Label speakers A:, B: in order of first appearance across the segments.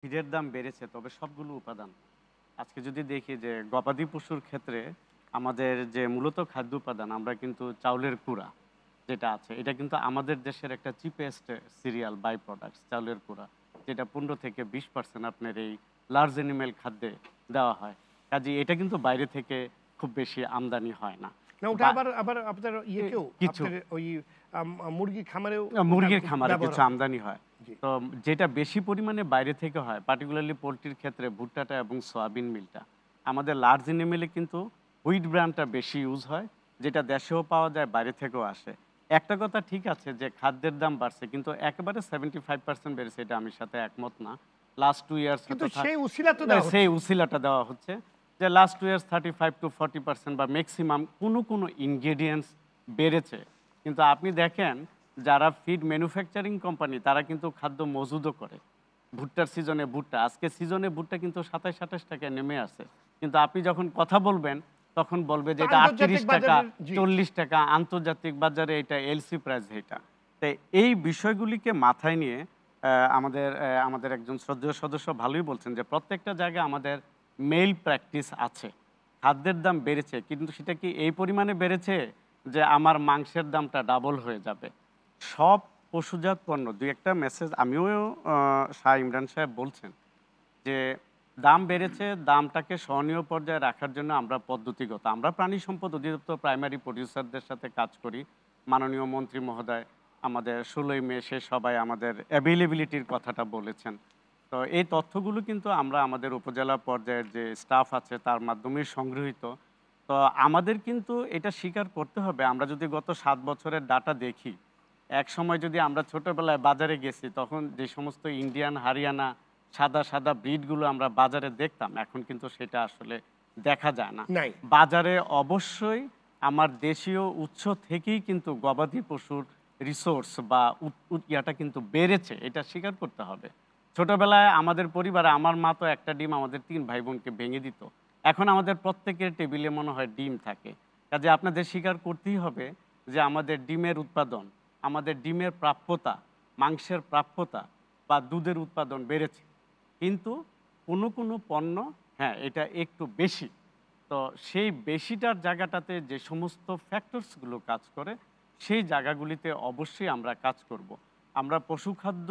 A: ফিডের দাম বেড়েছে, তবে সবগুলো উপাদান। আজকে যদি দেখি যে গবাদি পশুর ক্ষেত্রে আমাদের যে মূলত খাদ্য উপাদান, আমরা কিন্তু চাউলের কুড়া যেটা আছে, এটা কিন্তু আমাদের দেশের একটা চিপেস্ট সিরিয়াল বাই প্রোডাক্টস চাউলের কুড়া, যেটা 15 থেকে 20% আপনার এই লার্জ অ্যানিমেল খাদ্যে দেওয়া হয়। কাজে এটা কিন্তু বাইরে থেকে খুব বেশি আমদানি হয় না।
B: না, ওটা
A: বা
B: আবার আবার আপনার ইয়েকেও
A: কিছু
B: আপনার ওই মুরগি খামারেও ওটা
A: মুরগির
B: খুব
A: খামারে
B: ব্যবহার
A: কিছু
B: হয়।
A: আমদানি হয়।
B: জি।
A: তো যেটা বেশি পরিমাণে বাইরে থেকে হয়, পার্টিকুলারলি পোল্ট্রির ক্ষেত্রে ভুট্টাটা এবং সয়াবিন মিলটা। আমাদের লার্জ এনিমেলে কিন্তু হুইট ব্র্যান্ডটা বেশি ইউজ হয়, যেটা দেশেও পাওয়া যায়, বাইরে থেকেও আসে। একটা কথা ঠিক আছে যে খাদ্যের দাম বাড়ছে, কিন্তু একেবারে 75% বেড়েছে এটা আমি সাথে একমত না। লাস্ট 2 ইয়ার্স
B: কিন্তু
A: হয়তো
B: সেই উছিলা তো দেওয়া
A: সেই
B: হচ্ছে।
A: উছিলাটা দেওয়া হচ্ছে যে লাস্ট 2 ইয়ার্স 35-40% বা ম্যাক্সিমাম কোনো ইনগ্রেডিয়েন্টস বেড়েছে। কিন্তু আপনি দেখেন যারা ফিড ম্যানুফ্যাকচারিং কোম্পানি তারা কিন্তু খাদ্য মজুদও করে। ভুট্টার সিজনে ভুট্টা, আজকে সিজনে ভুট্টা কিন্তু ২৭-২৮ টাকায় নেমে আসে। কিন্তু আপনি যখন কথা বলবেন তখন বলবে যে
B: তো
A: এটা ৩৮
B: আন্তর্জাতিক
A: টাকা,
B: বাজারের জি।
A: ৪০ টাকা, আন্তর্জাতিক বাজারে এটা এলসি প্রাইস এটা। তাই এই বিষয়গুলিকে মাথায় নিয়ে আমাদের একজন শ্রদ্ধেয় সদস্য ভালোই বলছেন যে প্রত্যেকটা জায়গায় আমাদের মেইল প্র্যাকটিস আছে। খাদ্যের দাম বেড়েছে, কিন্তু সেটা কি এই পরিমাণে বেড়েছে যে আমার মাংসের দামটা ডাবল হয়ে যাবে? সব পশুজাত পণ্য ২-১ টা মেসেজ আমিও শাহ ইমরান সাহেব বলছেন যে দাম বেড়েছে, দামটাকে সহনীয় পর্যায়ে রাখার জন্য আমরা পদ্ধতিগত, আমরা প্রাণী সম্পদ অধিদপ্তর প্রাইমারি প্রডিউসারদের সাথে কাজ করি। মাননীয় মন্ত্রী মহোদয় আমাদের ১৬ই মে সে সবাই আমাদের অ্যাভেইলেবিলিটির কথাটা বলেছেন। তো এই তথ্যগুলো কিন্তু আমরা আমাদের উপজেলা পর্যায়ের যে স্টাফ আছে তার মাধ্যমেই সংগৃহীত। তো আমাদের কিন্তু এটা স্বীকার করতে হবে, আমরা যদি গত ৭ বছরের ডাটা দেখি, একসময় যদি আমরা ছোটবেলায় বাজারে গেছি তখন যে সমস্ত ইন্ডিয়ান, হরিয়ানা সাদা, সাদা ব্রিডগুলো আমরা বাজারে দেখতাম, এখন কিন্তু সেটা আসলে দেখা যায় না।
B: নাই।
A: বাজারে অবশ্যই আমার দেশীয় উৎস থেকেই কিন্তু গবাদি পশুর রিসোর্স বা ইয়াটা কিন্তু বেড়েছে, এটা স্বীকার করতে হবে। ছোটবেলায় আমাদের পরিবারে আমার মা তো একটা ডিম আমাদের ৩ ভাই বোনকে ভেঙে দিত। এখন আমাদের প্রত্যেকের টেবিলে মনে হয় ডিম থাকে। কাজে আপনাদের স্বীকার করতেই হবে যে আমাদের ডিমের উৎপাদন, আমাদের ডিমের প্রাপ্যতা, মাংসের প্রাপ্যতা বা দুধের উৎপাদন বেড়েছে। কিন্তু কোনো পণ্য, হ্যাঁ, এটা একটু বেশি। তো সেই বেশিটার জায়গাটাতে যে সমস্ত ফ্যাক্টরসগুলো কাজ করে, সেই জায়গাগুলিতে অবশ্যই আমরা কাজ করব। আমরা পশুখাদ্য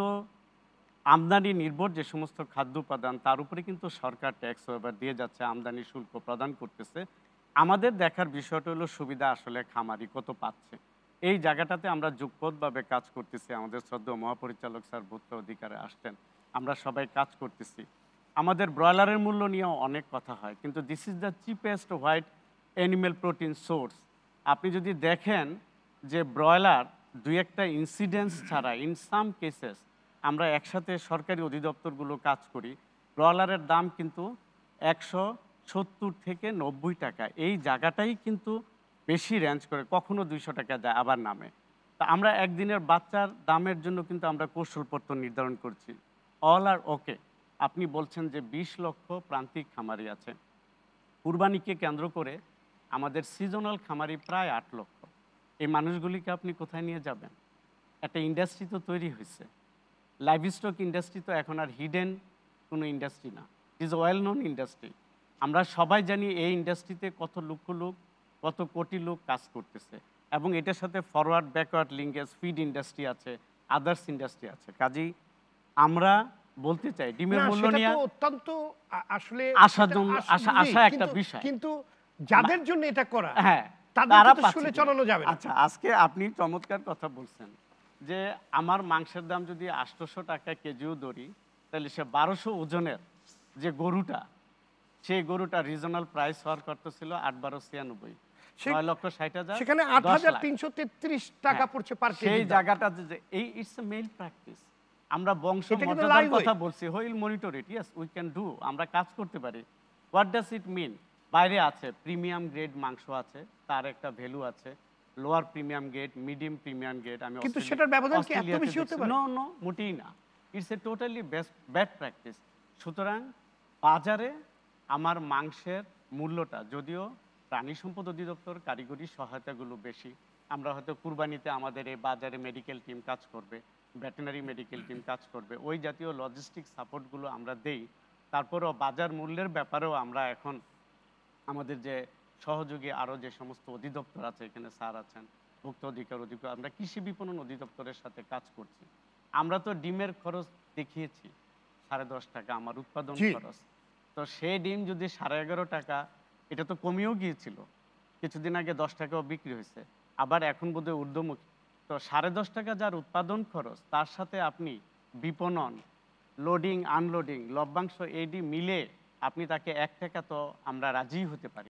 A: আমদানি নির্ভর যে সমস্ত খাদ্য উপাদান তার উপরে কিন্তু সরকার ট্যাক্স ওয়েভার দিয়ে যাচ্ছে, আমদানি শুল্ক প্রদান করতেছে। আমাদের দেখার বিষয়টা হলো সুবিধা আসলে খামারি কত পাচ্ছে। এই জায়গাটাতে আমরা যুগপৎভাবে কাজ করতেছি। আমাদের শ্রদ্ধেয় মহাপরিচালক স্যার ভূত্ব অধিকারে আসছেন। আমরা সবাই কাজ করতেছি। আমাদের ব্রয়লারের মূল্য নিয়েও অনেক কথা হয়। কিন্তু this is the cheapest white animal protein source. আপনি যদি দেখেন যে ব্রয়লার ২-১ টা ইনসিডেন্স ছাড়া ইন সাম কেসেস আমরা একসাথে সরকারি অধিদপ্তরগুলো কাজ করি। ব্রয়লারের দাম কিন্তু ১৭০ থেকে ৯০ টাকা। এই জায়গাটাই কিন্তু বেশি রেঞ্জ করে। কখনো ২০০ টাকা যায় আবার নামে। তা আমরা একদিনের বাচ্চার দামের জন্য কিন্তু আমরা কৌশলপত্র নির্ধারণ করছি। অল আর ওকে। আপনি বলছেন যে ২০ লক্ষ প্রান্তিক খামারি আছে। কুরবানিকে কেন্দ্র করে আমাদের সিজনাল খামারি প্রায় ৮ লক্ষ। এই মানুষগুলিকে আপনি কোথায় নিয়ে যাবেন? একটা ইন্ডাস্ট্রি তো তৈরি হইছে। লাইভস্টক ইন্ডাস্ট্রি তো এখন আর হিডেন কোনো ইন্ডাস্ট্রি না। It is well known industry. আমরা সবাই জানি এই ইন্ডাস্ট্রিতে কত লক্ষ লোক, কত কোটি লোক কাজ করতেছে এবং এটার সাথে forward, backward linkage, feed industry আছে, আদার্স ইন্ডাস্ট্রি আছে। কাজেই আমরা বলতে চাই ডিমের
B: না,
A: মূল্য
B: সেটা তো
A: নিয়ে
B: অত্যন্ত আসলে
A: আশার
B: এটা
A: জন্য
B: জি,
A: আশা একটা
B: কিন্তু
A: বিষয়।
B: কিন্তু
A: মা
B: যাদের জন্য এটা করা
A: হ্যাঁ,
B: তাদেরকে
A: তারা
B: তো
A: পাচ্ছে
B: শুলে
A: কিনা?
B: চলানো যাবে না।
A: আচ্ছা, আজকে আপনি চমৎকার কথা বলছেন যে, আমার মাংসের দাম যদি ৮০০ টাকা কেজিও ধরি, তাহলে সে ১২০০ ওজনের যে গরুটা, সেই গরুটা রিজনাল প্রাইস হওয়ার কথা ছিল ৮-১২-৯৬,
B: সে
A: ৯,৬০,০০০,
B: সেখানে
A: ১০,০০,০০০।
B: ৮,৩৩৩ টাকা
A: হ্যাঁ,
B: পড়ছে পার
A: সেই
B: কেজির দাম।
A: জায়গাটাতে যে এই ইটস এ মেইল প্র্যাকটিস। আমরা বংশ
B: এটা কিন্তু
A: মর্যাদার
B: লাইভ
A: কথা
B: ওয়েট।
A: বলছি। Wheel will monitor it? Yes, we can do. আমরা কাজ করতে পারি। হোয়াট ডাজ ইট মিন? বাইরে আছে প্রিমিয়াম গ্রেড মাংস আছে, তার একটা ভ্যালু আছে। Lower premium grade, medium premium grade আমি
B: কিন্তু সেটার ব্যবধান কি এত
A: অস্ট্রেলিয়াতে
B: বেশি হতে
A: দেখছি।
B: পারে?
A: নো, নো, মোটেই না। It's a totally bad practice. সুতরাং বাজারে আমার মাংসের মূল্যটা যদিও প্রাণী সম্পদ অধিদপ্তর কারিগরি সহায়তাগুলো বেশি, আমরা হয়তো কুরবানিতে আমাদের এই বাজারে মেডিকেল টিম কাজ করবে। ভেটেরিনারি মেডিকেল টিম কাজ করবে, ওই জাতীয় লজিস্টিক সাপোর্টগুলো আমরা দেই। তারপরেও বাজার মূল্যের ব্যাপারেও আমরা এখন আমাদের যে সহযোগী আরও যে সমস্ত অধিদপ্তর আছে, এখানে স্যার আছেন, ভোক্তা অধিকার, আমরা কৃষি বিপণন অধিদপ্তরের সাথে কাজ করছি। আমরা তো ডিমের খরচ দেখিয়েছি 10.5 টাকা আমার উৎপাদন
B: জি।
A: খরচ। তো সেই ডিম যদি 11.5 টাকা, এটা তো কমেও গিয়েছিল। কিছুদিন আগে 10 টাকাও বিক্রি হয়েছে। আবার এখন বোধহয় ঊর্ধ্বমুখী। তো 10.5 টাকা যার উৎপাদন খরচ, তার সাথে আপনি বিপণন, লোডিং, আনলোডিং, লভ্যাংশ এডি মিলে আপনি তাকে 1 টাকা, তো আমরা রাজিই হতে পারি।